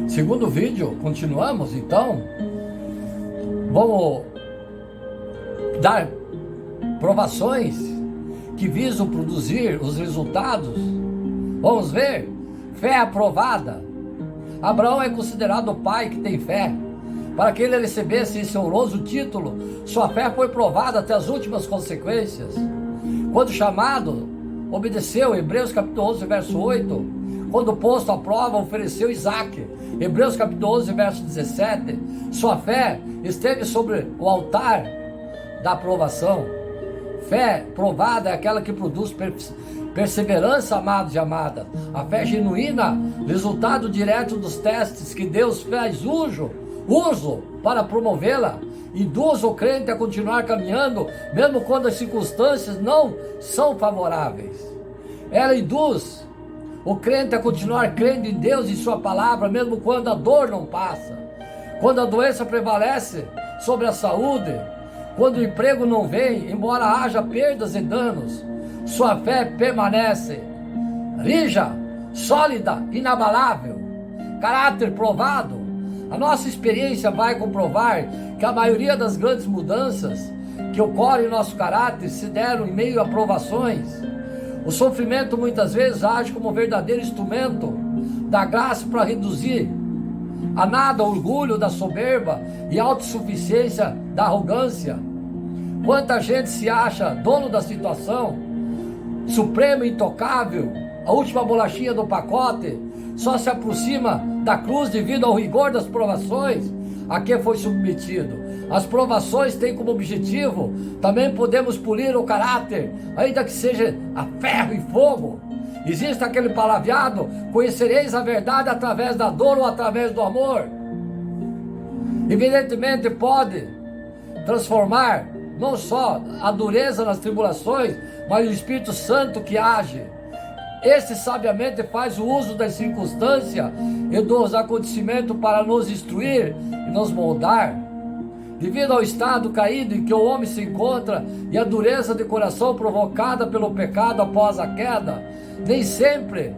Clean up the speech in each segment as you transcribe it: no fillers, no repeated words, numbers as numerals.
Segundo vídeo, continuamos então. Vamos dar provações que visam produzir os resultados. Vamos ver? Fé aprovada. Abraão é considerado o pai que tem fé. Para que ele recebesse esse honroso título, sua fé foi provada até as últimas consequências. Quando chamado, obedeceu. Hebreus capítulo 11, verso 8. Quando posto à prova, ofereceu Isaque. Hebreus capítulo 11, verso 17. Sua fé esteve sobre o altar da aprovação. Fé provada é aquela que produz perseverança, amados e amadas. A fé genuína, resultado direto dos testes que Deus faz uso para promovê-la, induz o crente a continuar caminhando, mesmo quando as circunstâncias não são favoráveis. Ela induz o crente a continuar crendo em Deus e sua palavra, mesmo quando a dor não passa, quando a doença prevalece sobre a saúde, quando o emprego não vem, embora haja perdas e danos, sua fé permanece rija, sólida, inabalável, caráter provado. A nossa experiência vai comprovar que a maioria das grandes mudanças que ocorrem em nosso caráter se deram em meio a provações. O sofrimento muitas vezes age como um verdadeiro instrumento da graça para reduzir a nada o orgulho da soberba e a autossuficiência da arrogância. Quanta gente se acha dono da situação, supremo e intocável, a última bolachinha do pacote, só se aproxima da cruz devido ao rigor das provações a que foi submetido. As provações têm como objetivo, também podemos polir o caráter, ainda que seja a ferro e fogo. Existe aquele palavreado: conhecereis a verdade através da dor ou através do amor. Evidentemente pode transformar não só a dureza nas tribulações, mas o Espírito Santo que age. Este sabiamente faz o uso das circunstâncias e dos acontecimentos para nos instruir e nos moldar. Devido ao estado caído em que o homem se encontra e a dureza de coração provocada pelo pecado após a queda, nem sempre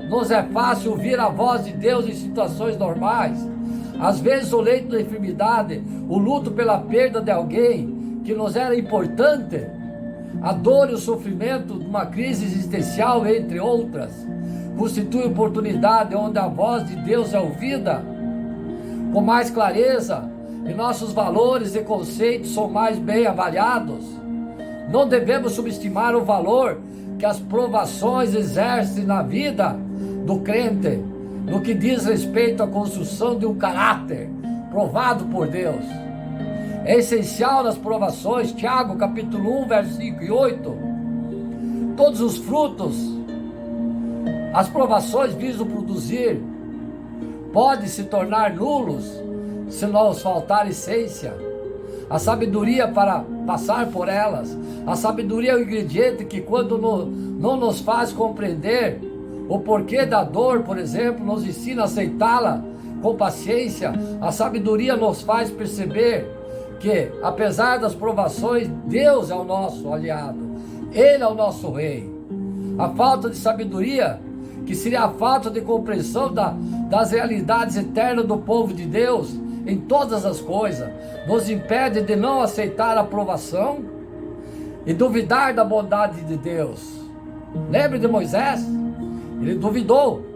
nos é fácil ouvir a voz de Deus em situações normais. Às vezes o leito da enfermidade, o luto pela perda de alguém que nos era importante, a dor e o sofrimento de uma crise existencial, entre outras, constitui oportunidade onde a voz de Deus é ouvida com mais clareza e nossos valores e conceitos são mais bem avaliados. Não devemos subestimar o valor que as provações exercem na vida do crente, no que diz respeito à construção de um caráter provado por Deus. É essencial nas provações, Tiago capítulo 1, versos 5 e 8, todos os frutos, as provações visam produzir, podem se tornar nulos se nos faltar essência, a sabedoria para passar por elas. A sabedoria é o ingrediente que, quando não nos faz compreender o porquê da dor, por exemplo, nos ensina a aceitá-la com paciência. A sabedoria nos faz perceber que, apesar das provações, Deus é o nosso aliado, Ele é o nosso rei. A falta de sabedoria, que seria a falta de compreensão das realidades eternas do povo de Deus em todas as coisas, nos impede de não aceitar a provação e duvidar da bondade de Deus. Lembre de Moisés? Ele duvidou.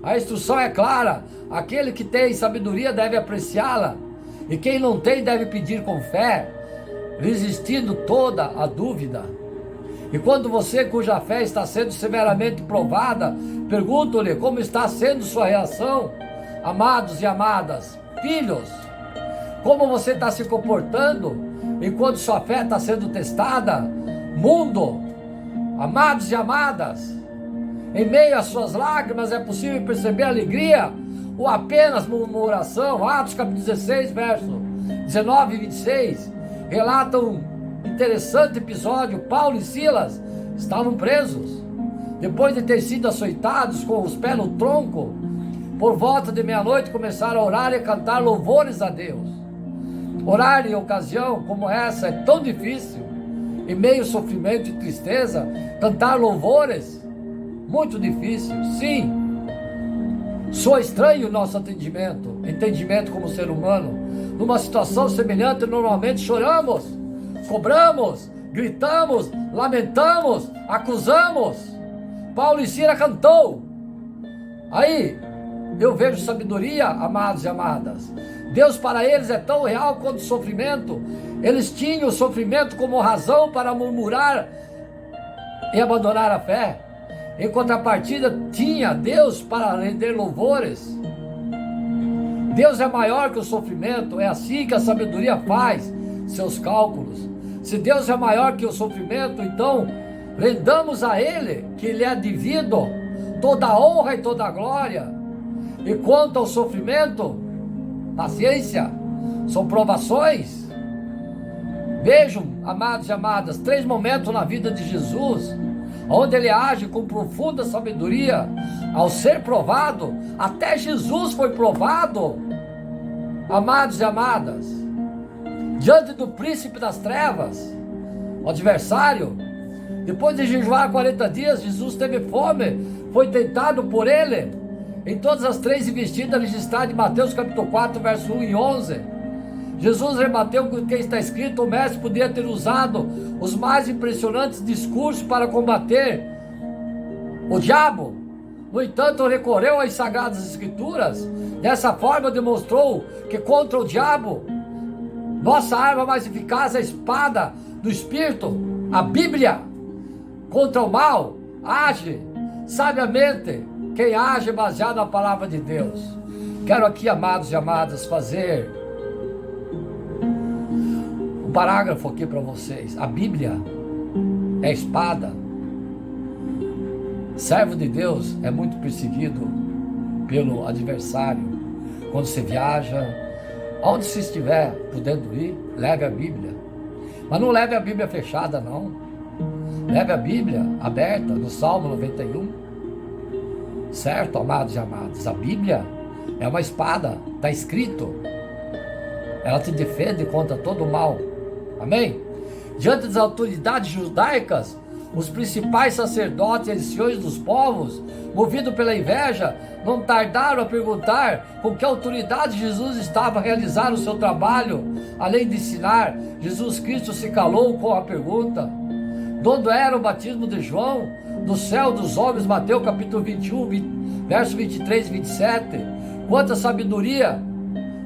A instrução é clara: aquele que tem sabedoria deve apreciá-la, e quem não tem deve pedir com fé, resistindo toda a dúvida. E quando você, cuja fé está sendo severamente provada, pergunto-lhe como está sendo sua reação. Amados e amadas, filhos, como você está se comportando enquanto sua fé está sendo testada? Mundo, amados e amadas, em meio às suas lágrimas é possível perceber alegria ou apenas murmuração? Atos capítulo 16, verso 19 e 26, relata um interessante episódio. Paulo e Silas estavam presos, depois de ter sido açoitados com os pés no tronco. Por volta de meia-noite começaram a orar e cantar louvores a Deus. Orar em ocasião como essa é tão difícil, em meio ao sofrimento e tristeza. Cantar louvores, muito difícil, sim. Soa estranho o nosso entendimento como ser humano. Numa situação semelhante, normalmente choramos, cobramos, gritamos, lamentamos, acusamos. Paulo e Sila cantou. Aí eu vejo sabedoria, amados e amadas. Deus para eles é tão real quanto o sofrimento. Eles tinham o sofrimento como razão para murmurar e abandonar a fé. Em contrapartida, tinha Deus para render louvores. Deus é maior que o sofrimento. É assim que a sabedoria faz seus cálculos. Se Deus é maior que o sofrimento, então rendamos a Ele, que lhe é devido, toda a honra e toda a glória. E quanto ao sofrimento, paciência, são provações. Vejam, amados e amadas, 3 momentos na vida de Jesus, onde ele age com profunda sabedoria. Ao ser provado, até Jesus foi provado, amados e amadas, diante do príncipe das trevas, o adversário. Depois de jejuar 40 dias, Jesus teve fome, foi tentado por ele, em todas as 3 investidas registradas em Mateus capítulo 4, verso 1 e 11. Jesus rebateu com o que está escrito. O mestre podia ter usado os mais impressionantes discursos para combater o diabo. No entanto, recorreu às sagradas escrituras. Dessa forma demonstrou que contra o diabo, nossa arma mais eficaz é a espada do Espírito, a Bíblia. Contra o mal, age sabiamente quem age baseado na palavra de Deus. Quero aqui, amados e amadas, fazer um parágrafo aqui para vocês. A Bíblia é a espada. Servo de Deus é muito perseguido pelo adversário. Quando você viaja, onde você estiver podendo ir, leve a Bíblia. Mas não leve a Bíblia fechada, não. Leve a Bíblia aberta, no Salmo 91. Certo, amados e amadas? A Bíblia é uma espada, está escrito. Ela te defende contra todo o mal. Amém? Diante das autoridades judaicas, os principais sacerdotes e anciões dos povos, movidos pela inveja, não tardaram a perguntar com que autoridade Jesus estava a realizar o seu trabalho. Além de ensinar, Jesus Cristo se calou com a pergunta: de onde era o batismo de João? Do céu dos homens. Mateus capítulo 21, verso 23 e 27. Quanta sabedoria!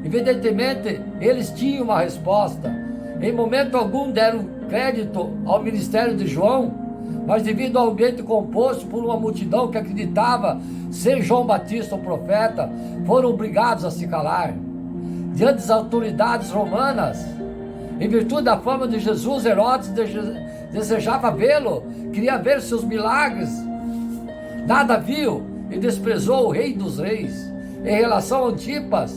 Evidentemente, eles tinham uma resposta. Em momento algum deram crédito ao ministério de João, mas devido ao ambiente composto por uma multidão que acreditava ser João Batista o profeta, foram obrigados a se calar. Diante das autoridades romanas, em virtude da fama de Jesus, Herodes desejava vê-lo, queria ver seus milagres. Nada viu e desprezou o rei dos reis. Em relação a Antipas,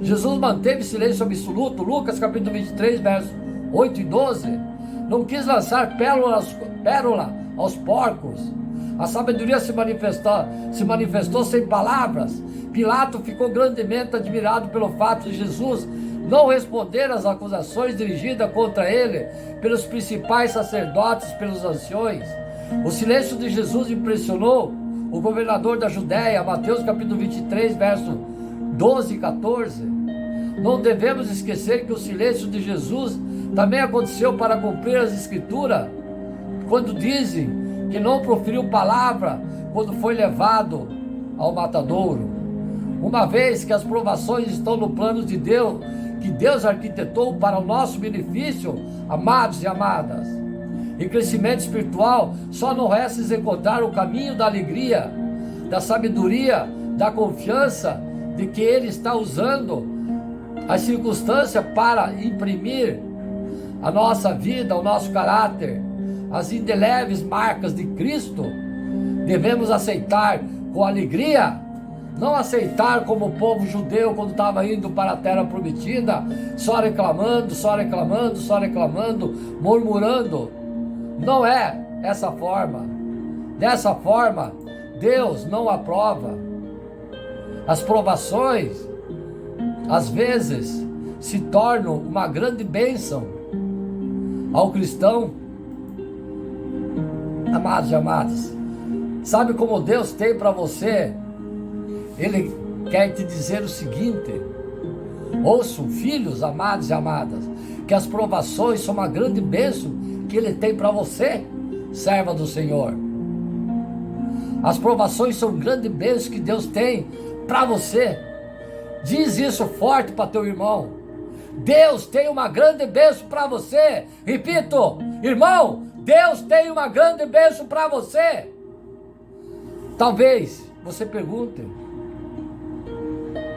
Jesus manteve silêncio absoluto. Lucas capítulo 23, versos 8 e 12. Não quis lançar pérola aos porcos. A sabedoria se manifestou sem palavras. Pilato ficou grandemente admirado pelo fato de Jesus não responder às acusações dirigidas contra ele pelos principais sacerdotes, pelos anciões. O silêncio de Jesus impressionou o governador da Judéia. Mateus capítulo 23, verso 12 e 14. Não devemos esquecer que o silêncio de Jesus também aconteceu para cumprir as escrituras, quando dizem que não proferiu palavra quando foi levado ao matadouro. Uma vez que as provações estão no plano de Deus, que Deus arquitetou para o nosso benefício, amados e amadas, em crescimento espiritual, só não resta executar o caminho da alegria, da sabedoria, da confiança de que Ele está usando as circunstâncias para imprimir a nossa vida, o nosso caráter, as indeléveis marcas de Cristo. Devemos aceitar com alegria, não aceitar como o povo judeu quando estava indo para a terra prometida, só reclamando, murmurando. Não é essa forma. Dessa forma, Deus não aprova. As provações, às vezes, se tornam uma grande bênção ao cristão. Amados e amadas, sabe como Deus tem para você? Ele quer te dizer o seguinte: ouçam, filhos amados e amadas, que as provações são uma grande bênção que Ele tem para você, serva do Senhor. As provações são grande bênção que Deus tem para você. Diz isso forte para teu irmão. Deus tem uma grande bênção para você. Repito, irmão, Deus tem uma grande bênção para você. Talvez você pergunte: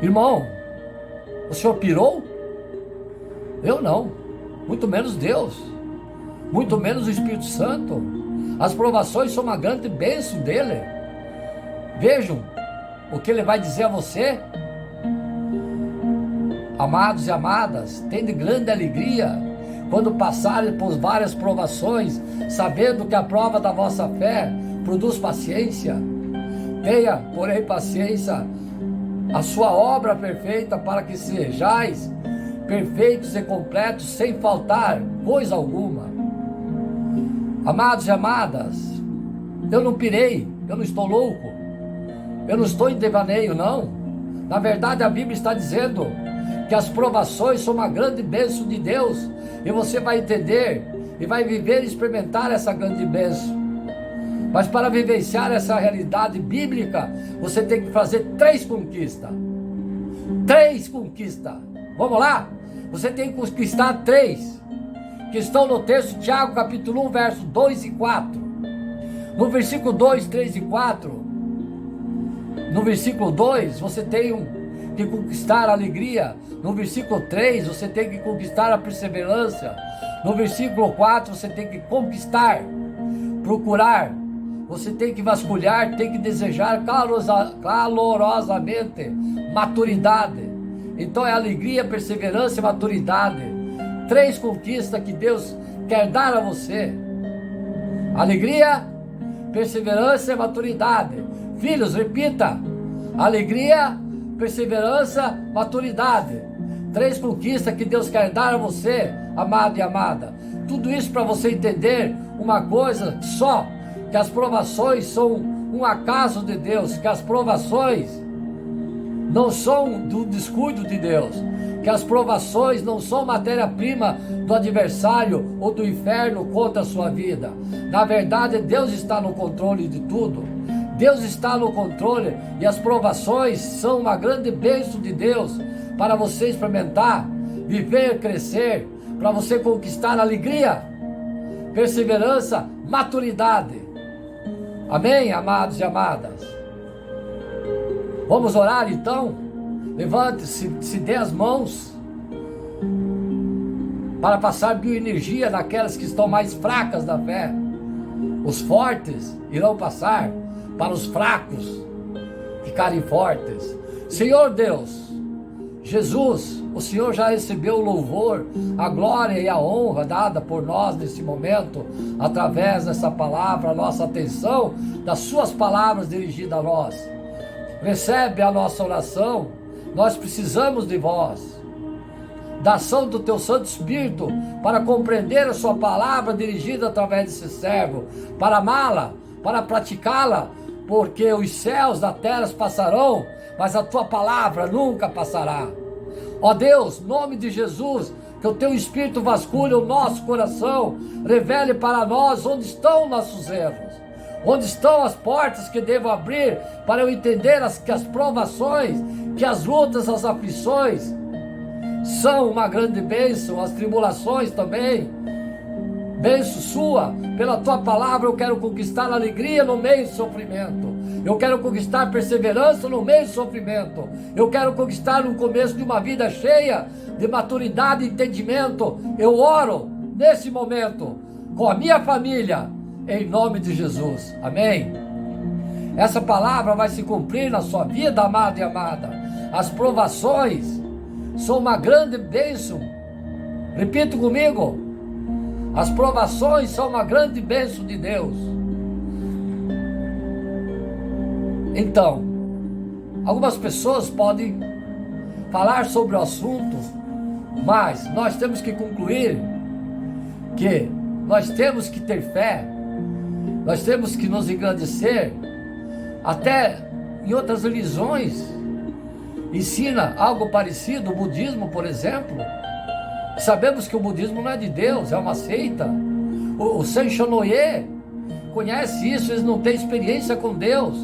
irmão, o senhor pirou? Eu não, muito menos Deus, muito menos o Espírito Santo. As provações são uma grande bênção dele. Vejam o que ele vai dizer a você. Amados e amadas, tende grande alegria quando passarem por várias provações, sabendo que a prova da vossa fé produz paciência. Tenha, porém, paciência, a sua obra perfeita, para que sejais perfeitos e completos, sem faltar coisa alguma. Amados e amadas, eu não pirei, eu não estou louco, eu não estou em devaneio, não. Na verdade, a Bíblia está dizendo que as provações são uma grande bênção de Deus, e você vai entender e vai viver e experimentar essa grande bênção. Mas para vivenciar essa realidade bíblica, você tem que fazer 3 conquistas. 3 conquistas. Vamos lá? Você tem que conquistar 3, que estão no texto de Tiago, capítulo 1, verso 2 e 4. No versículo 2, 3 e 4, no versículo 2, você tem que conquistar a alegria. No versículo 3, você tem que conquistar a perseverança. No versículo 4, você tem que conquistar, procurar. Você tem que vasculhar, tem que desejar calorosamente maturidade. Então é alegria, perseverança e maturidade. 3 conquistas que Deus quer dar a você: alegria, perseverança e maturidade. Filhos, repita: alegria, perseverança, maturidade. 3 conquistas que Deus quer dar a você, amado e amada. Tudo isso para você entender uma coisa só: que as provações são um acaso de Deus, que as provações não são do descuido de Deus, que as provações não são matéria-prima do adversário ou do inferno contra a sua vida. Na verdade, Deus está no controle de tudo. Deus está no controle, e as provações são uma grande bênção de Deus para você experimentar, viver, crescer, para você conquistar alegria, perseverança, maturidade. Amém, amados e amadas? Vamos orar então? Levante-se, se dê as mãos para passar bioenergia naquelas que estão mais fracas da fé. Os fortes irão passar para os fracos ficarem fortes. Senhor Deus, Jesus, o Senhor já recebeu o louvor, a glória e a honra dada por nós nesse momento, através dessa palavra, a nossa atenção, das suas palavras dirigidas a nós. Recebe a nossa oração, nós precisamos de vós, da ação do teu Santo Espírito, para compreender a sua palavra dirigida através desse servo, para amá-la, para praticá-la, porque os céus da terra passarão, mas a tua palavra nunca passará. Ó Deus, em nome de Jesus, que o teu Espírito vasculhe o nosso coração, revele para nós onde estão nossos erros, onde estão as portas que devo abrir, para eu entender que as provações, que as lutas, as aflições são uma grande bênção, as tribulações também, bênção sua. Pela tua palavra eu quero conquistar alegria no meio do sofrimento, eu quero conquistar perseverança no meio do sofrimento, eu quero conquistar no começo de uma vida cheia de maturidade e entendimento. Eu oro nesse momento com a minha família, em nome de Jesus, amém? Essa palavra vai se cumprir na sua vida, amado e amada. As provações são uma grande bênção. Repita comigo: as provações são uma grande bênção de Deus. Então, algumas pessoas podem falar sobre o assunto, mas nós temos que concluir que nós temos que ter fé, nós temos que nos engrandecer. Até em outras religiões ensina algo parecido, o budismo, por exemplo. Sabemos que o budismo não é de Deus, é uma seita. O Seishonoye conhece isso, eles não têm experiência com Deus.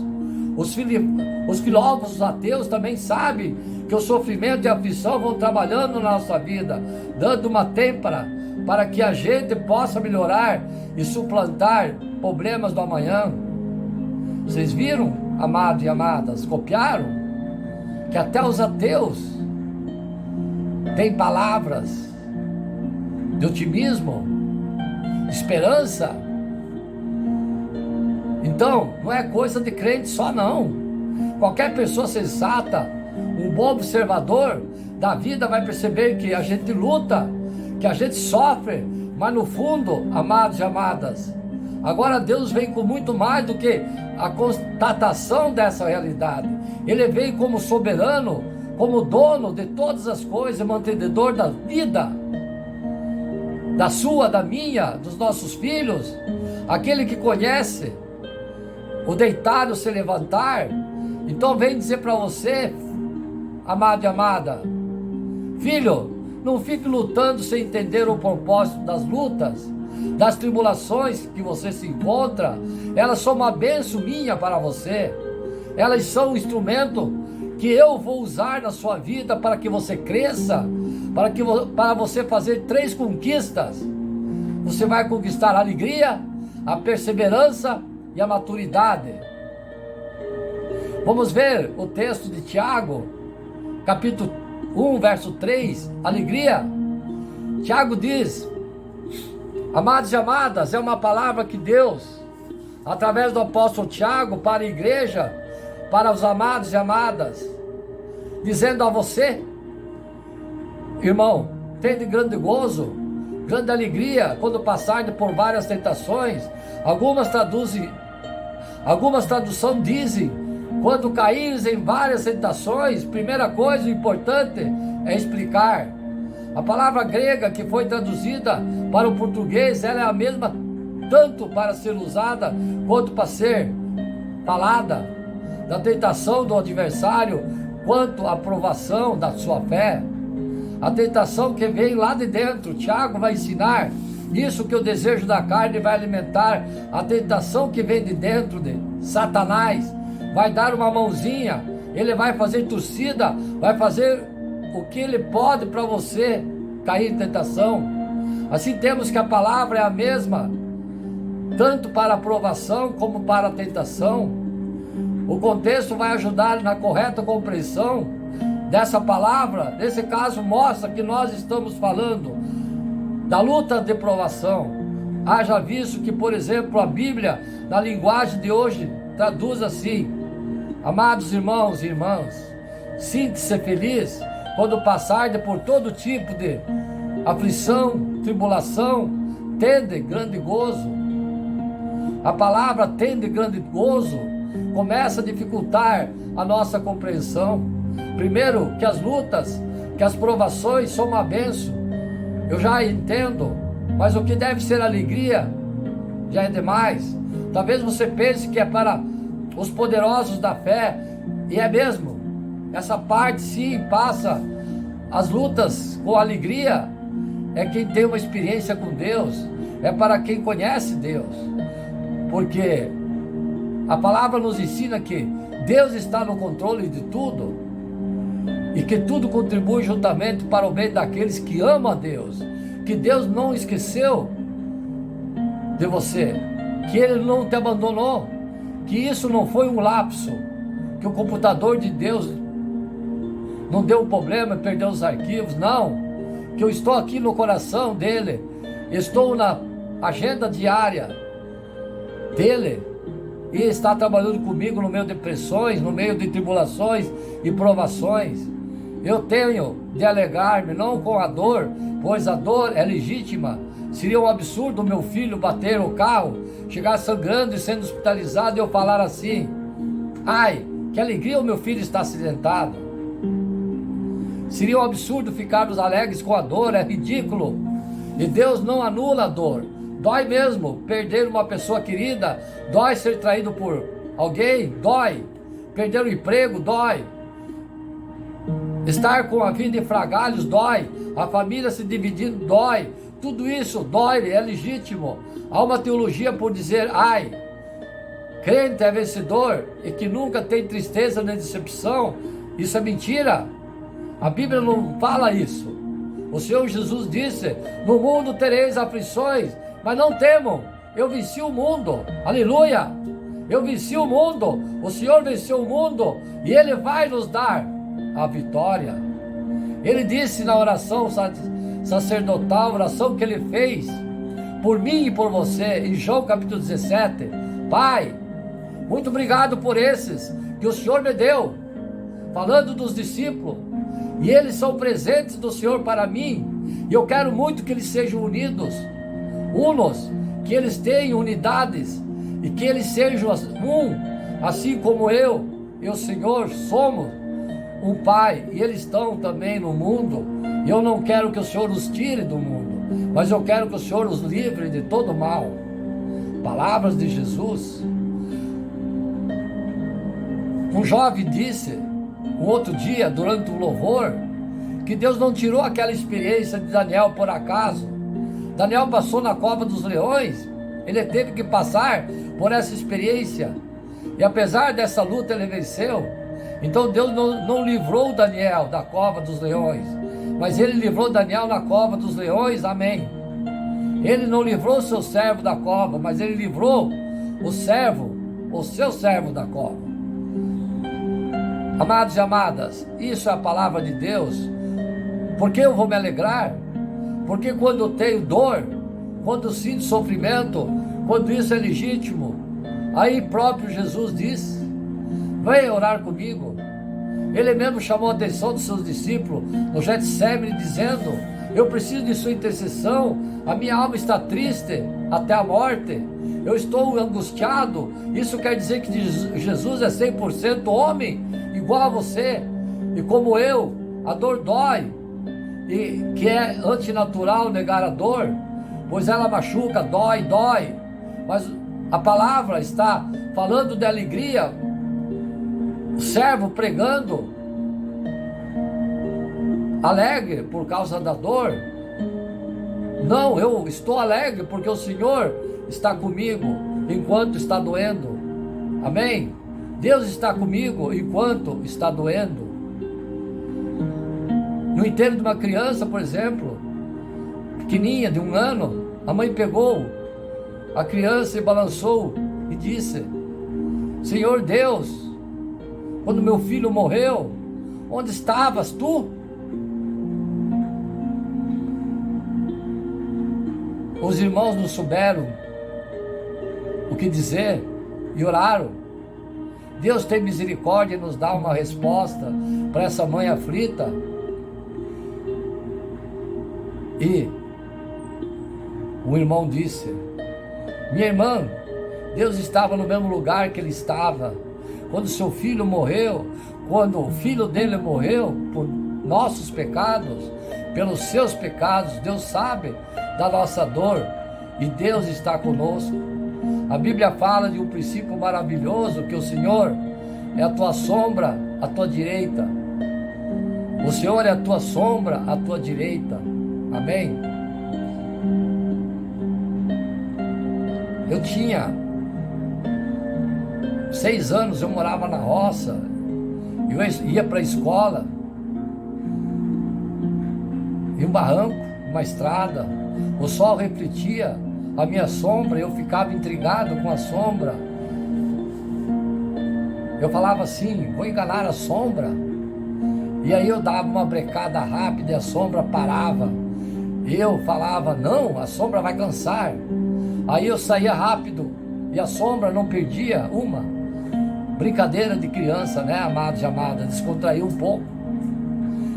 Os filósofos ateus também sabem que o sofrimento e a aflição vão trabalhando na nossa vida, dando uma têmpera para que a gente possa melhorar e suplantar problemas do amanhã. Vocês viram, amados e amadas, copiaram? Que até os ateus têm palavras de otimismo, de esperança. Então, não é coisa de crente só não. Qualquer pessoa sensata, um bom observador da vida vai perceber que a gente luta, que a gente sofre, mas no fundo, amados e amadas, agora Deus vem com muito mais do que a constatação dessa realidade. Ele vem como soberano, como dono de todas as coisas, mantenedor da vida, da sua, da minha, dos nossos filhos, aquele que conhece o deitar, o se levantar. Então vem dizer para você, amado e amada, filho, não fique lutando sem entender o propósito das lutas, das tribulações que você se encontra. Elas são uma bênção minha para você. Elas são um instrumento que eu vou usar na sua vida para que você cresça, para você fazer 3 conquistas. Você vai conquistar a alegria, a perseverança e a maturidade. Vamos ver o texto de Tiago, capítulo 1, verso 3, alegria. Tiago diz, amados e amadas, é uma palavra que Deus, através do apóstolo Tiago, para a igreja, para os amados e amadas, dizendo a você, irmão, tende grande gozo, grande alegria, quando passarem por várias tentações. Algumas traduções dizem, quando caíres em várias tentações. Primeira coisa importante é explicar. A palavra grega que foi traduzida para o português, ela é a mesma tanto para ser usada quanto para ser falada. Da tentação do adversário, quanto à provação da sua fé. A tentação que vem lá de dentro, Tiago vai ensinar. Isso que o desejo da carne vai alimentar. A tentação que vem de dentro de Satanás vai dar uma mãozinha, ele vai fazer torcida, vai fazer o que ele pode para você cair em tentação. Assim temos que a palavra é a mesma, tanto para a provação como para a tentação. O contexto vai ajudar na correta compreensão dessa palavra. Nesse caso mostra que nós estamos falando da luta de provação. Haja visto que, por exemplo, a Bíblia, na linguagem de hoje, traduz assim: amados irmãos e irmãs, sinta-se feliz quando passarem por todo tipo de aflição, tribulação, tende grande gozo. A palavra tende grande gozo começa a dificultar a nossa compreensão. Primeiro, que as lutas, que as provações são uma bênção, eu já entendo, mas o que deve ser alegria já é demais. Talvez você pense que é para os poderosos da fé, e é mesmo, essa parte sim passa. As lutas com alegria é quem tem uma experiência com Deus, é para quem conhece Deus, porque a palavra nos ensina que Deus está no controle de tudo, e que tudo contribui juntamente para o bem daqueles que amam a Deus, que Deus não esqueceu de você, que Ele não te abandonou, que isso não foi um lapso, que o computador de Deus não deu um problema, perdeu os arquivos, não, que eu estou aqui no coração dEle, estou na agenda diária dEle, e está trabalhando comigo no meio de pressões, no meio de tribulações e provações. Eu tenho de alegrar-me, não com a dor, pois a dor é legítima. Seria um absurdo meu filho bater o carro, chegar sangrando e sendo hospitalizado, e eu falar assim: ai, que alegria o meu filho está acidentado. Seria um absurdo ficarmos alegres com a dor, é ridículo. E Deus não anula a dor. Dói mesmo perder uma pessoa querida, dói ser traído por alguém, dói. Perder o emprego, dói. Estar com a vida em frangalhos dói. A família se dividindo dói. Tudo isso dói, é legítimo. Há uma teologia por dizer, ai, crente é vencedor e que nunca tem tristeza nem decepção. Isso é mentira. A Bíblia não fala isso. O Senhor Jesus disse, no mundo tereis aflições, mas não temam, eu venci o mundo. Aleluia! Eu venci o mundo. O Senhor venceu o mundo e Ele vai nos dar a vitória. Ele disse na oração sacerdotal, oração que Ele fez por mim e por você, em João capítulo 17, Pai, muito obrigado por esses que o Senhor me deu, falando dos discípulos, e eles são presentes do Senhor para mim, e eu quero muito que eles sejam unidos, unos, que eles tenham unidades, e que eles sejam um, assim como eu e o Senhor somos um Pai, e eles estão também no mundo, e eu não quero que o Senhor os tire do mundo, mas eu quero que o Senhor os livre de todo mal. Palavras de Jesus. Um jovem disse, um outro dia, durante o louvor, que Deus não tirou aquela experiência de Daniel por acaso. Daniel passou na cova dos leões, ele teve que passar por essa experiência, e apesar dessa luta ele venceu. Então Deus não livrou Daniel da cova dos leões, mas Ele livrou Daniel na cova dos leões, amém. Ele não livrou o seu servo da cova, mas Ele livrou o seu servo da cova. Amados e amadas, isso é a palavra de Deus. Por que eu vou me alegrar? Porque quando eu tenho dor, quando eu sinto sofrimento, quando isso é legítimo, aí próprio Jesus diz, vem orar comigo. Ele mesmo chamou a atenção dos seus discípulos no Getsemane, dizendo, eu preciso de sua intercessão, a minha alma está triste até a morte, eu estou angustiado. Isso quer dizer que Jesus é 100% homem, igual a você, e como eu, a dor dói, e que é antinatural negar a dor, pois ela machuca, dói, mas a palavra está falando de alegria. O servo pregando, alegre por causa da dor. Não, eu estou alegre porque o Senhor está comigo enquanto está doendo. Amém? Deus está comigo enquanto está doendo. No enterro de uma criança, por exemplo, pequenininha, de 1 ano, a mãe pegou a criança e balançou e disse, Senhor Deus, quando meu filho morreu, onde estavas tu? Os irmãos não souberam o que dizer e oraram. Deus tem misericórdia e nos dá uma resposta para essa mãe aflita. E o irmão disse, minha irmã, Deus estava no mesmo lugar que ele estava quando seu filho morreu, quando o filho dele morreu por nossos pecados, pelos seus pecados. Deus sabe da nossa dor e Deus está conosco. A Bíblia fala de um princípio maravilhoso, que o Senhor é a tua sombra, a tua direita. O Senhor é a tua sombra, a tua direita. Amém? Eu tinha 6 anos, eu morava na roça, eu ia para a escola, em um barranco, uma estrada, o sol refletia a minha sombra, eu ficava intrigado com a sombra, eu falava assim, vou enganar a sombra, e aí eu dava uma brecada rápida e a sombra parava, eu falava, não, a sombra vai cansar, aí eu saía rápido, e a sombra não perdia uma. Brincadeira de criança, né, amados e amadas, descontraiu um pouco.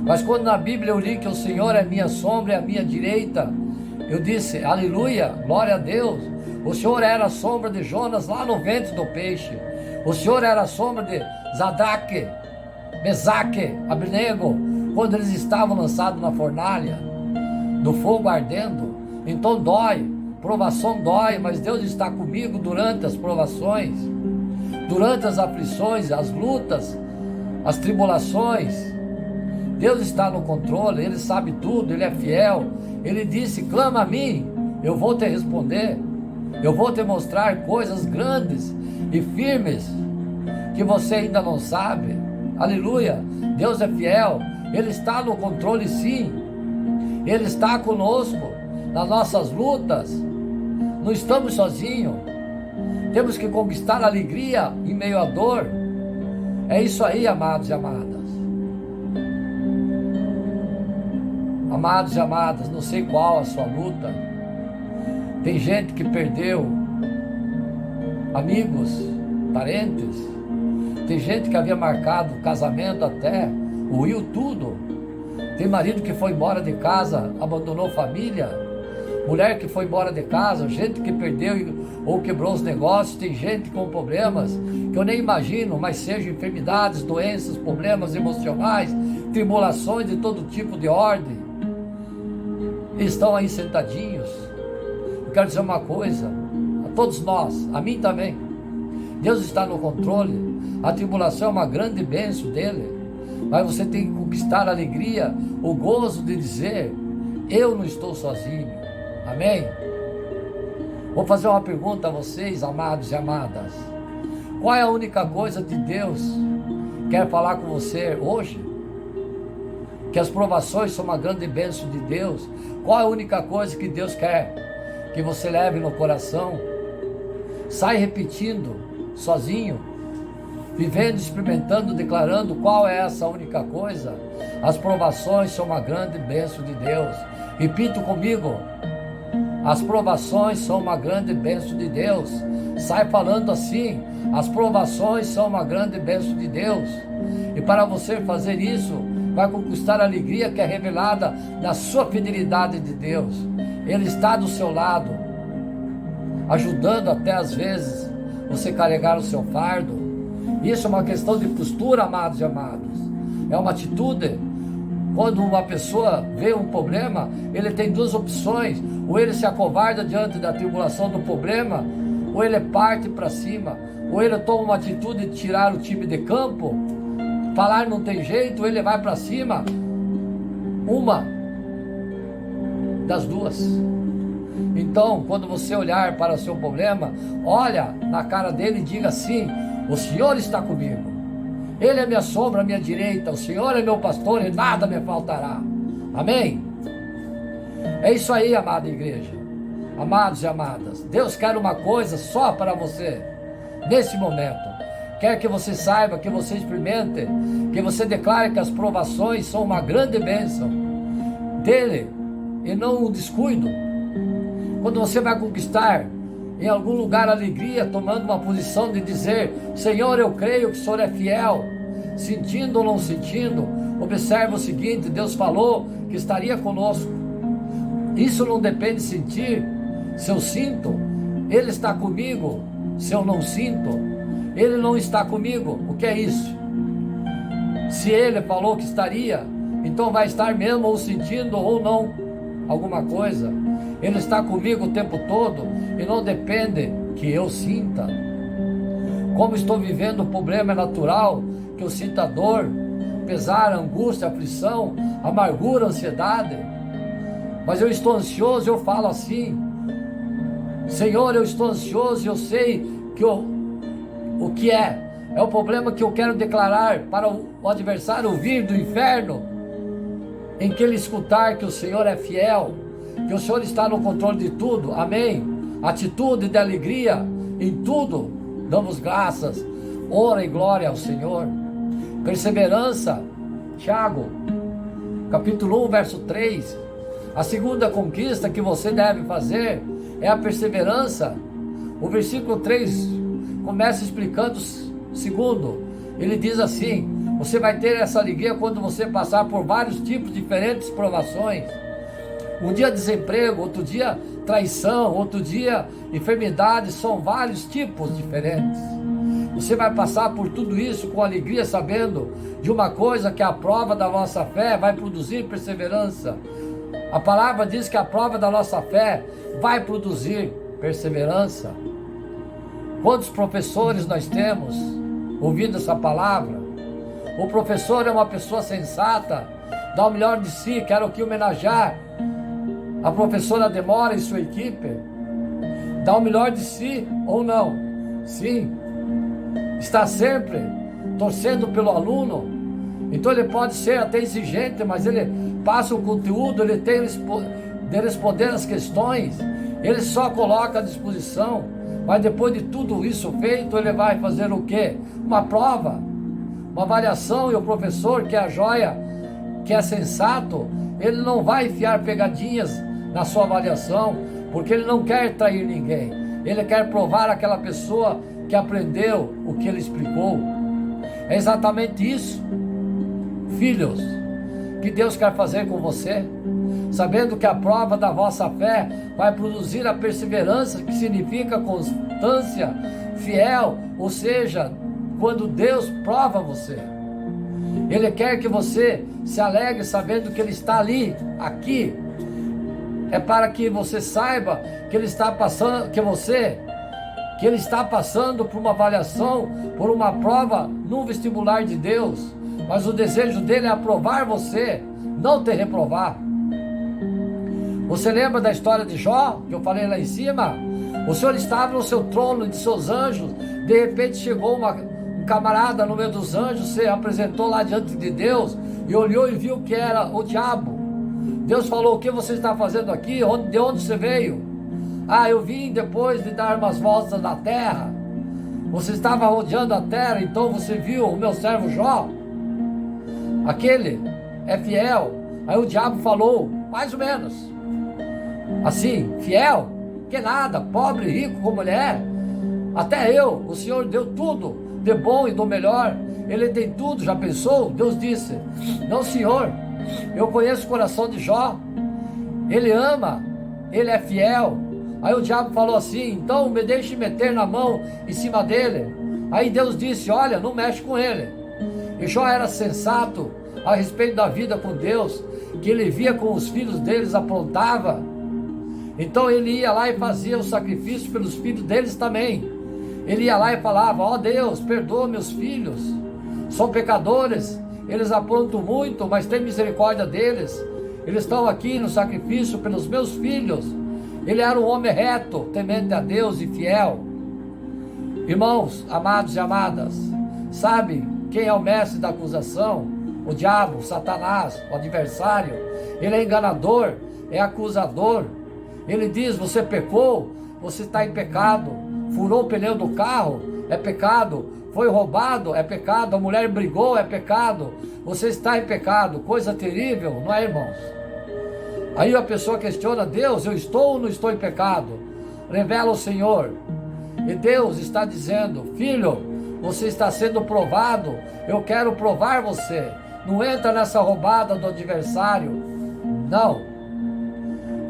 Mas quando na Bíblia eu li que o Senhor é minha sombra e a minha direita, eu disse, aleluia, glória a Deus. O Senhor era a sombra de Jonas lá no ventre do peixe. O Senhor era a sombra de Sadraque, Mesaque, Abednego, quando eles estavam lançados na fornalha, do fogo ardendo. Então dói, provação dói, mas Deus está comigo durante as provações, durante as aflições, as lutas, as tribulações. Deus está no controle, Ele sabe tudo, Ele é fiel. Ele disse: clama a mim, eu vou te responder. Eu vou te mostrar coisas grandes e firmes que você ainda não sabe. Aleluia, Deus é fiel, Ele está no controle sim. Ele está conosco nas nossas lutas. Não estamos sozinhos. Temos que conquistar a alegria em meio à dor. É isso aí, amados e amadas. Amados e amadas, não sei qual a sua luta. Tem gente que perdeu amigos, parentes. Tem gente que havia marcado casamento até, ruiu tudo. Tem marido que foi embora de casa, abandonou família. Mulher que foi embora de casa, gente que perdeu ou quebrou os negócios. Tem gente com problemas que eu nem imagino, mas sejam enfermidades, doenças, problemas emocionais, tribulações de todo tipo de ordem. Estão aí sentadinhos. Eu quero dizer uma coisa a todos nós, a mim também. Deus está no controle. A tribulação é uma grande bênção dele, mas você tem que conquistar a alegria, o gozo de dizer: eu não estou sozinho. Amém? Vou fazer uma pergunta a vocês, amados e amadas. Qual é a única coisa que Deus quer falar com você hoje? Que as provações são uma grande bênção de Deus. Qual é a única coisa que Deus quer que você leve no coração? Sai repetindo, sozinho, vivendo, experimentando, declarando qual é essa única coisa. As provações são uma grande bênção de Deus. Repito comigo: as provações são uma grande bênção de Deus. Sai falando assim: as provações são uma grande bênção de Deus. E para você fazer isso, vai conquistar a alegria que é revelada na sua fidelidade de Deus. Ele está do seu lado, ajudando até às vezes você carregar o seu fardo. Isso é uma questão de postura, amados e amadas. É uma atitude. Quando uma pessoa vê um problema, ele tem duas opções: ou ele se acovarda diante da tribulação do problema, ou ele parte para cima, ou ele toma uma atitude de tirar o time de campo, falar não tem jeito, ou ele vai para cima. Uma das duas. Então, quando você olhar para o seu problema, olha na cara dele e diga assim: o Senhor está comigo. Ele é minha sombra, minha direita. O Senhor é meu pastor e nada me faltará. Amém? É isso aí, amada igreja. Amados e amadas, Deus quer uma coisa só para você, nesse momento. Quer que você saiba, que você experimente, que você declare que as provações são uma grande bênção dele e não um descuido. Quando você vai conquistar em algum lugar a alegria, tomando uma posição de dizer: Senhor, eu creio que o Senhor é fiel, sentindo ou não sentindo, observe o seguinte: Deus falou que estaria conosco. Isso não depende de sentir. Se eu sinto, Ele está comigo. Se eu não sinto, Ele não está comigo. O que é isso? Se Ele falou que estaria, então vai estar mesmo, ou sentindo ou não alguma coisa. Ele está comigo o tempo todo e não depende que eu sinta. Como estou vivendo o problema, é natural que eu sinta dor, pesar, angústia, aflição, amargura, ansiedade. Mas eu estou ansioso, eu falo assim: Senhor, eu estou ansioso e eu sei que o que é o problema que eu quero declarar para o adversário vir do inferno, em que ele escutar que o Senhor é fiel, que o Senhor está no controle de tudo. Amém? Atitude de alegria em tudo, damos graças, honra e glória ao Senhor. Perseverança, Tiago, capítulo 1, verso 3. A segunda conquista que você deve fazer é a perseverança. O versículo 3 começa explicando o segundo. Ele diz assim: você vai ter essa alegria quando você passar por vários tipos diferentes de provações. Um dia desemprego, outro dia traição, outro dia enfermidade. São vários tipos diferentes. Você vai passar por tudo isso com alegria, sabendo de uma coisa: que a prova da nossa fé vai produzir perseverança. A palavra diz que a prova da nossa fé vai produzir perseverança. Quantos professores nós temos ouvindo essa palavra? O professor é uma pessoa sensata, dá o melhor de si. Quero aqui homenagear a professora Demora e sua equipe. Dá o melhor de si ou não? Sim. Está sempre torcendo pelo aluno. Então ele pode ser até exigente, mas ele passa o conteúdo, ele tem de responder as questões, ele só coloca à disposição. Mas depois de tudo isso feito, ele vai fazer o quê? Uma prova, uma avaliação, e o professor, que é a joia, que é sensato, ele não vai enfiar pegadinhas na sua avaliação, porque ele não quer trair ninguém. Ele quer provar aquela pessoa que aprendeu o que ele explicou. É exatamente isso, filhos, que Deus quer fazer com você, sabendo que a prova da vossa fé vai produzir a perseverança, que significa constância, fiel, ou seja, quando Deus prova você, Ele quer que você se alegre sabendo que Ele está ali, aqui, é para que você saiba que Ele está passando, que Ele está passando por uma avaliação, por uma prova no vestibular de Deus, mas o desejo dele é aprovar você, não te reprovar. Você lembra da história de Jó, que eu falei lá em cima? O Senhor estava no seu trono de seus anjos, de repente chegou um camarada no meio dos anjos, se apresentou lá diante de Deus, e olhou e viu que era o diabo. Deus falou: o que você está fazendo aqui? De onde você veio? Ah, eu vim depois de dar umas voltas na terra. Você estava rodeando a terra, então você viu o meu servo Jó? Aquele é fiel. Aí o diabo falou, mais ou menos assim: fiel? Que nada, pobre, rico como ele é. Até eu, o Senhor deu tudo de bom e do melhor. Ele tem tudo, já pensou? Deus disse: não, Senhor, eu conheço o coração de Jó. Ele ama, ele é fiel. Aí o diabo falou assim: então me deixe meter na mão em cima dele. Aí Deus disse: olha, não mexe com ele. E Jó era sensato a respeito da vida com Deus, que ele via com os filhos deles, aprontava. Então ele ia lá e fazia o sacrifício pelos filhos deles também. Ele ia lá e falava: ó Deus, perdoa meus filhos, são pecadores, eles aprontam muito, mas tem misericórdia deles, eles estão aqui no sacrifício pelos meus filhos. Ele era um homem reto, temente a Deus e fiel. Irmãos, amados e amadas, sabe quem é o mestre da acusação? O diabo, Satanás, o adversário. Ele é enganador, é acusador. Ele diz: você pecou, você está em pecado. Furou o pneu do carro, é pecado. Foi roubado, é pecado. A mulher brigou, é pecado. Você está em pecado. Coisa terrível, não é, irmãos? Aí a pessoa questiona: Deus, eu estou ou não estou em pecado? Revela o Senhor. E Deus está dizendo: filho, você está sendo provado. Eu quero provar você. Não entra nessa roubada do adversário. Não.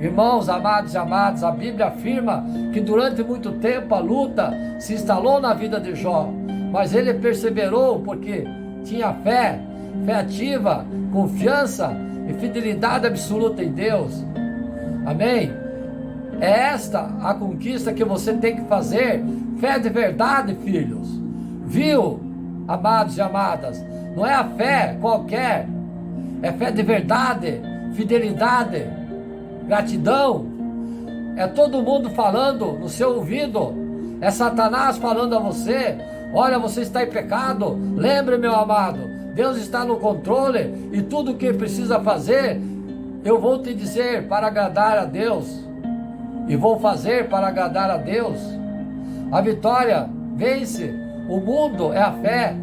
Irmãos, amados e amadas, a Bíblia afirma que durante muito tempo a luta se instalou na vida de Jó, mas ele perseverou porque tinha fé ativa, confiança e fidelidade absoluta em Deus. Amém? É esta a conquista que você tem que fazer. Fé de verdade, filhos. Viu, amados e amadas? Não é a fé qualquer, é fé de verdade, fidelidade, gratidão. É todo mundo falando no seu ouvido, é Satanás falando a você: olha, você está em pecado. Lembre, meu amado, Deus está no controle, e tudo o que precisa fazer, eu vou te dizer para agradar a Deus, e vou fazer para agradar a Deus. A vitória vence o mundo, é a fé.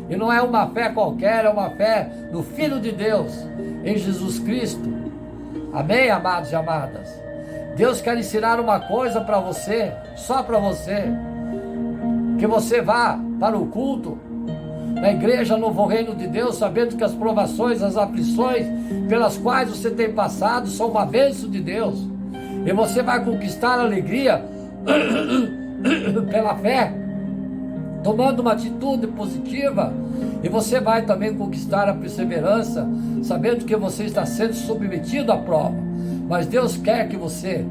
E não é uma fé qualquer, é uma fé no Filho de Deus, em Jesus Cristo. Amém, amados e amadas? Deus quer ensinar uma coisa para você, só para você: que você vá para o culto, na igreja Novo Reino de Deus, sabendo que as provações, as aflições pelas quais você tem passado são uma bênção de Deus. E você vai conquistar a alegria pela fé, tomando uma atitude positiva. E você vai também conquistar a perseverança, sabendo que você está sendo submetido à prova, mas Deus quer que você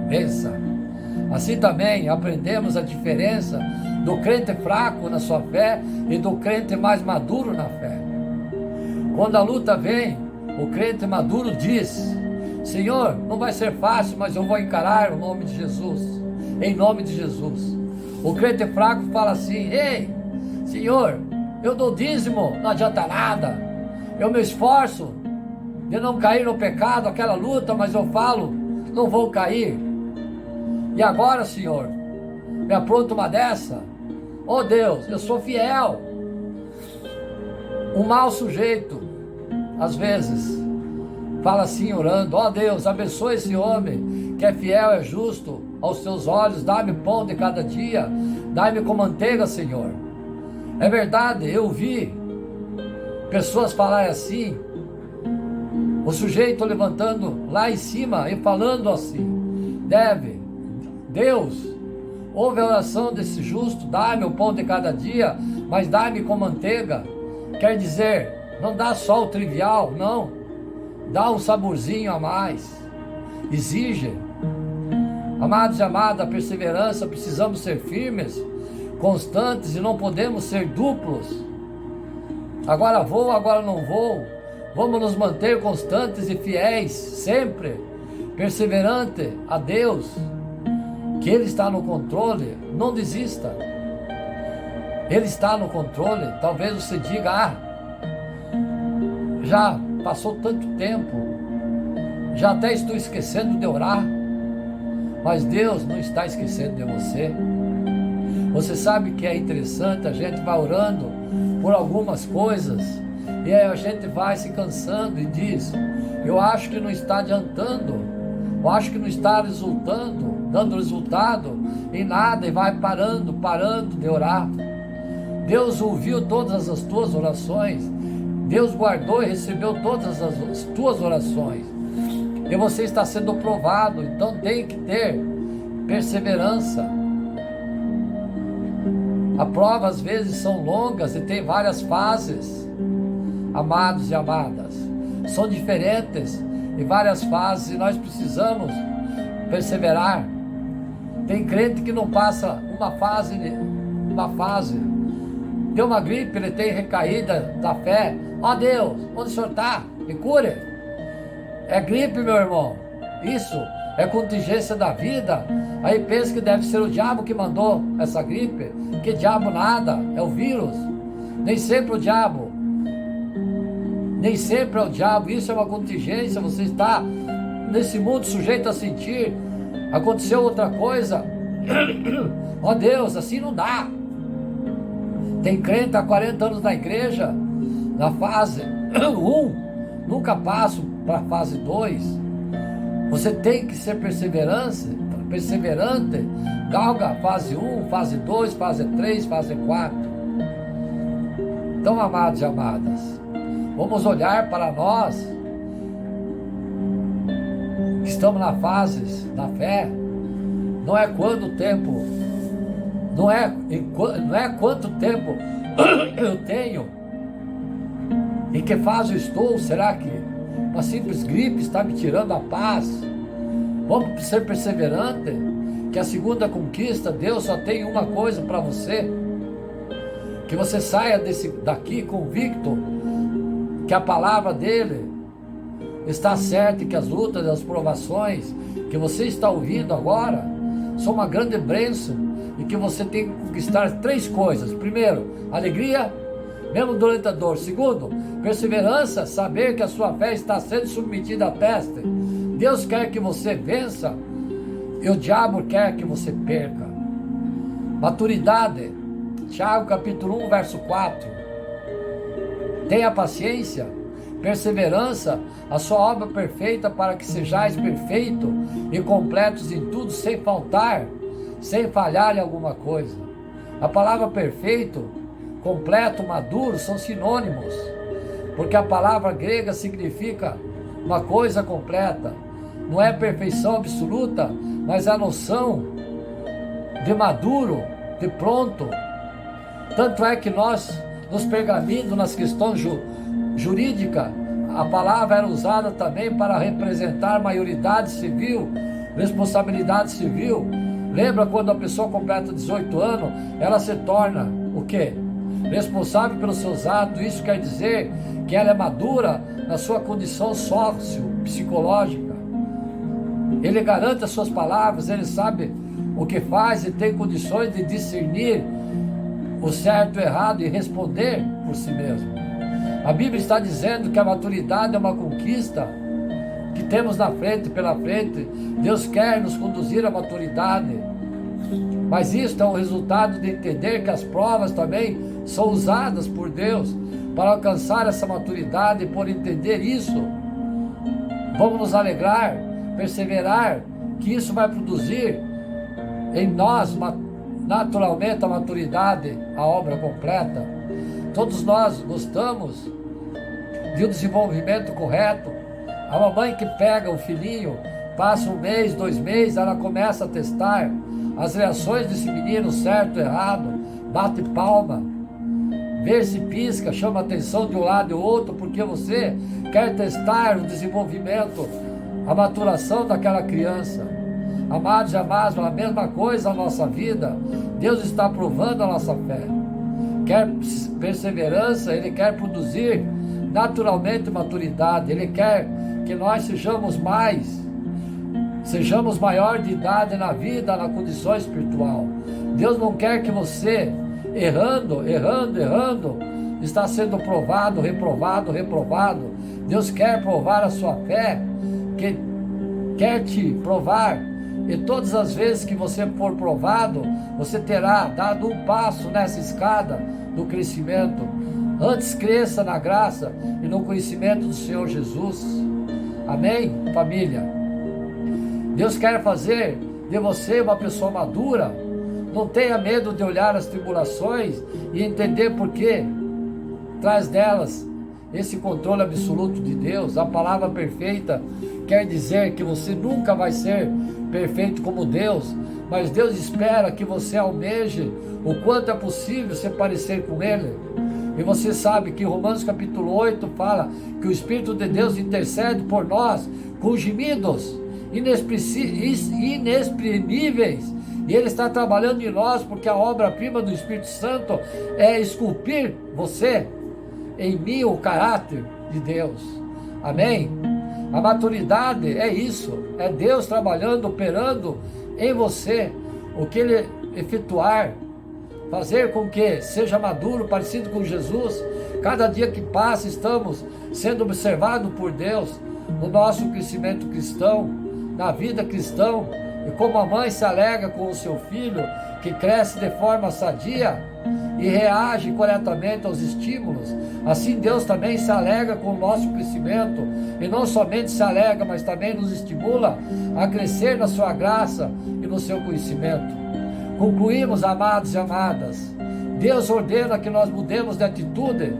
vença. Assim também aprendemos a diferença do crente fraco na sua fé e do crente mais maduro na fé. Quando a luta vem, O crente maduro diz: Senhor, não vai ser fácil, mas eu vou encarar o nome de Jesus, em nome de Jesus. O crente fraco fala assim: ei, Senhor, eu dou dízimo, não adianta nada, eu me esforço de não cair no pecado, aquela luta, mas eu falo, não vou cair. E agora, Senhor, me apronta uma dessa? Oh Deus, eu sou fiel. Um mau sujeito, às vezes, fala assim orando: ó Deus, abençoe esse homem, que é fiel, é justo aos teus olhos, dá-me pão de cada dia, dá-me com manteiga, Senhor. É verdade, eu vi pessoas falarem assim, o sujeito levantando lá em cima e falando assim: Deus, ouve a oração desse justo, dá-me o pão de cada dia, mas dá-me com manteiga. Quer dizer, não dá só o trivial, não, dá um saborzinho a mais, exige. Amados e amadas, a perseverança, precisamos ser firmes, constantes, e não podemos ser duplos. Agora vou, agora não vou. Vamos nos manter constantes e fiéis, sempre, perseverante a Deus, que Ele está no controle. Não desista, Ele está no controle. Talvez você diga: já passou tanto tempo, já até estou esquecendo de orar. Mas Deus não está esquecendo de você. Você sabe que é interessante, a gente vai orando por algumas coisas, e aí a gente vai se cansando e diz: eu acho que não está adiantando, eu acho que não está dando resultado em nada, e vai parando de orar. Deus ouviu todas as tuas orações, Deus guardou e recebeu todas as tuas orações, e você está sendo provado, então tem que ter perseverança. A prova às vezes são longas e tem várias fases, amados e amadas, são diferentes em várias fases, e nós precisamos perseverar. Tem crente que não passa uma fase, deu uma gripe, ele tem recaída da fé. Ó Deus, onde o senhor está? Me cure. É gripe, meu irmão, isso é contingência da vida. Aí pensa que deve ser o diabo que mandou essa gripe. Que diabo nada, é o vírus. Nem sempre o diabo, nem sempre é o diabo, isso é uma contingência. Você está nesse mundo sujeito a sentir. Aconteceu outra coisa, ó Deus, assim não dá. Tem crente há 40 anos na igreja, na fase 1, nunca passo para a fase 2. Você tem que ser perseverante, galga fase 1, fase 2, fase 3, fase 4. Então, amados e amadas, vamos olhar para nós, que estamos na fase da fé. Não é quanto tempo, não é quanto tempo eu tenho, em que fase eu estou. Será que uma simples gripe está me tirando a paz? Vamos ser perseverante, que a segunda conquista, Deus só tem uma coisa para você: que você saia daqui convicto que a palavra dele está certa, e que as lutas e as provações que você está ouvindo agora são uma grande bênção, e que você tem que conquistar 3 coisas. Primeiro, alegria, mesmo durante a dor. Segundo, perseverança, saber que a sua fé está sendo submetida à peste. Deus quer que você vença, e o diabo quer que você perca. Maturidade, Tiago capítulo 1, verso 4. Tenha paciência, perseverança, a sua obra perfeita, para que sejais perfeito e completos em tudo, sem faltar, sem falhar em alguma coisa. A palavra perfeito, completo, maduro são sinônimos, porque a palavra grega significa uma coisa completa. Não é perfeição absoluta, mas a noção de maduro, de pronto. Tanto é que nós, nos pergaminhos, nas questões jurídicas, a palavra era usada também para representar maioridade civil, responsabilidade civil. Lembra quando a pessoa completa 18 anos, ela se torna o quê? responsável pelos seus atos. Isso quer dizer que ela é madura na sua condição sócio-psicológica. Ele garante as suas palavras, ele sabe o que faz e tem condições de discernir o certo e o errado e responder por si mesmo. A Bíblia está dizendo que a maturidade é uma conquista que temos pela frente. Deus quer nos conduzir à maturidade, mas isso é um resultado de entender que as provas também são usadas por Deus para alcançar essa maturidade. E por entender isso, vamos nos alegrar, perseverar, que isso vai produzir em nós naturalmente a maturidade, a obra completa. Todos nós gostamos de um desenvolvimento correto. A mamãe que pega o filhinho, passa 1 mês, 2 meses, ela começa a testar as reações desse menino, certo, errado, bate palma, vê se pisca, chama atenção de um lado e do outro, porque você quer testar o desenvolvimento, a maturação daquela criança. Amados e amadas, a mesma coisa na nossa vida. Deus está provando a nossa fé. Quer perseverança, Ele quer produzir naturalmente maturidade. Ele quer que nós sejamos maior de idade na vida, na condição espiritual. Deus não quer que você, errando, está sendo provado, reprovado. Deus quer provar a sua fé, quer te provar. E todas as vezes que você for provado, você terá dado um passo nessa escada do crescimento. Antes cresça na graça e no conhecimento do Senhor Jesus. Amém, família? Deus quer fazer de você uma pessoa madura. Não tenha medo de olhar as tribulações e entender por quê. Traz delas esse controle absoluto de Deus. A palavra perfeita quer dizer que você nunca vai ser perfeito como Deus, mas Deus espera que você almeje o quanto é possível se parecer com Ele. E você sabe que Romanos capítulo 8 fala que o Espírito de Deus intercede por nós com gemidos inexprimíveis, e Ele está trabalhando em nós, porque a obra-prima do Espírito Santo é esculpir você, em mim, o caráter de Deus. Amém? A maturidade é isso, é Deus trabalhando, operando em você, o que Ele efetuar, fazer com que seja maduro, parecido com Jesus. Cada dia que passa estamos sendo observados por Deus, no nosso crescimento cristão, na vida cristã. E como a mãe se alegra com o seu filho, que cresce de forma sadia e reage corretamente aos estímulos, assim Deus também se alegra com o nosso crescimento, e não somente se alegra, mas também nos estimula a crescer na sua graça e no seu conhecimento. Concluímos, amados e amadas, Deus ordena que nós mudemos de atitude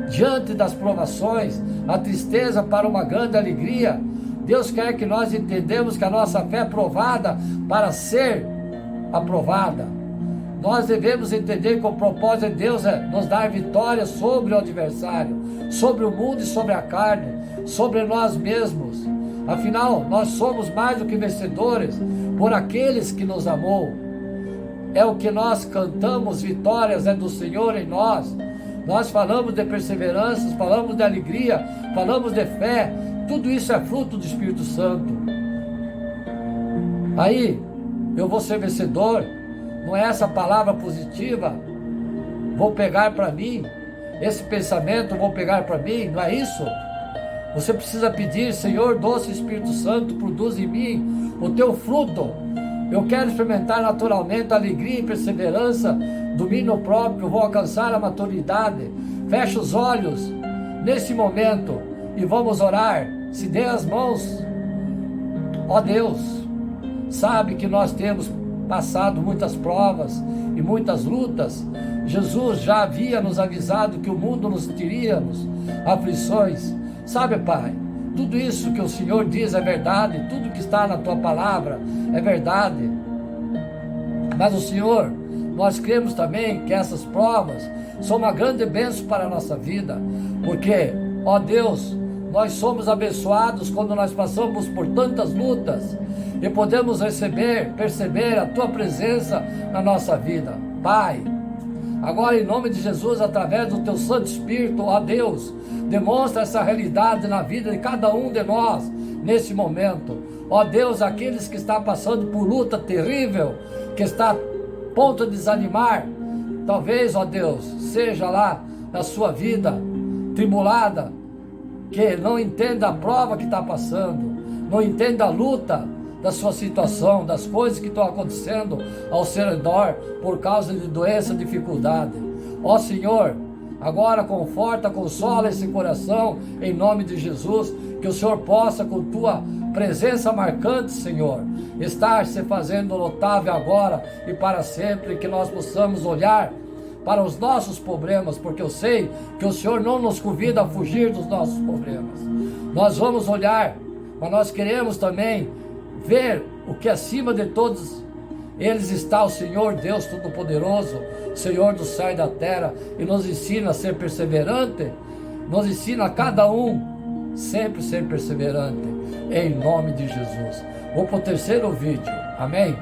diante das provações, a tristeza para uma grande alegria. Deus quer que nós entendamos que a nossa fé é provada para ser aprovada. Nós devemos entender que o propósito de Deus é nos dar vitória sobre o adversário, sobre o mundo e sobre a carne, sobre nós mesmos. Afinal, nós somos mais do que vencedores por aqueles que nos amou. É o que nós cantamos, vitórias é do Senhor em nós. Nós falamos de perseverança, falamos de alegria, falamos de fé. Tudo isso é fruto do Espírito Santo. Aí, eu vou ser vencedor. Não é essa palavra positiva? Vou pegar para mim. Esse pensamento vou pegar para mim. Não é isso? Você precisa pedir: Senhor, doce Espírito Santo, produz em mim o teu fruto. Eu quero experimentar naturalmente a alegria e perseverança, domínio próprio. Vou alcançar a maturidade. Feche os olhos nesse momento e vamos orar. Se dê as mãos. Ó Deus, sabe que nós temos passado muitas provas e muitas lutas. Jesus já havia nos avisado que o mundo nos teríamos aflições. Sabe, Pai, tudo isso que o Senhor diz é verdade, tudo que está na Tua palavra é verdade. Mas o Senhor, nós cremos também que essas provas são uma grande bênção para a nossa vida, porque, ó Deus, nós somos abençoados quando nós passamos por tantas lutas e podemos perceber a Tua presença na nossa vida. Pai, Agora, em nome de Jesus, através do teu Santo Espírito, ó Deus, demonstra essa realidade na vida de cada um de nós, nesse momento. Ó Deus, aqueles que estão passando por luta terrível, que está a ponto de desanimar, talvez, ó Deus, seja lá na sua vida tribulada, que não entenda a prova que está passando, não entenda a luta da sua situação, das coisas que estão acontecendo ao seu redor, por causa de doença, dificuldade. Ó Senhor, agora conforta, consola esse coração, em nome de Jesus, que o Senhor possa, com tua presença marcante, Senhor, estar se fazendo notável agora e para sempre, que nós possamos olhar para os nossos problemas, porque eu sei que o Senhor não nos convida a fugir dos nossos problemas. Nós vamos olhar, mas nós queremos também ver o que acima de todos eles está o Senhor Deus Todo-Poderoso, Senhor do céu e da terra, e nos ensina a ser perseverante, nos ensina a cada um sempre ser perseverante, em nome de Jesus. Vou para o terceiro vídeo, amém?